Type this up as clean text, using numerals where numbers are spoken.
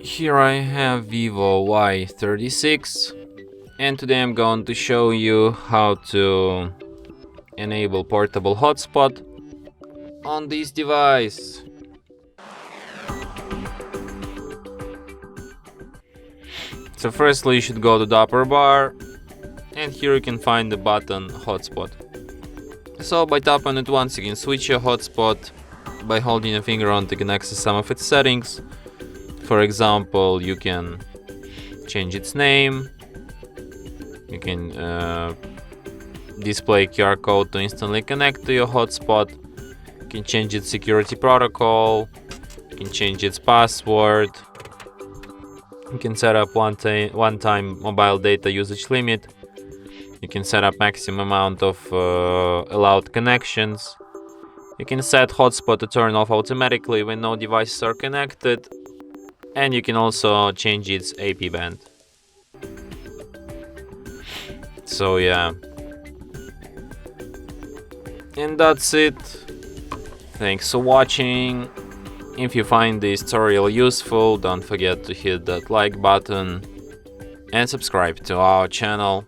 Here I have VIVO Y36, and today I'm going to show you how to enable portable hotspot on this device. So firstly, you should go to the upper bar, and here you can find the button hotspot. So by tapping it once, you can switch your hotspot. By holding your finger on it, you can access some of its settings. For example, you can change its name. You can display QR code to instantly connect to your hotspot. You can change its security protocol. You can change its password. You can set up one-time mobile data usage limit. You can set up maximum amount of allowed connections. You can set hotspot to turn off automatically when no devices are connected. And you can also change its AP band. So yeah. And that's it. Thanks for watching. If you find this tutorial useful, don't forget to hit that like button and subscribe to our channel.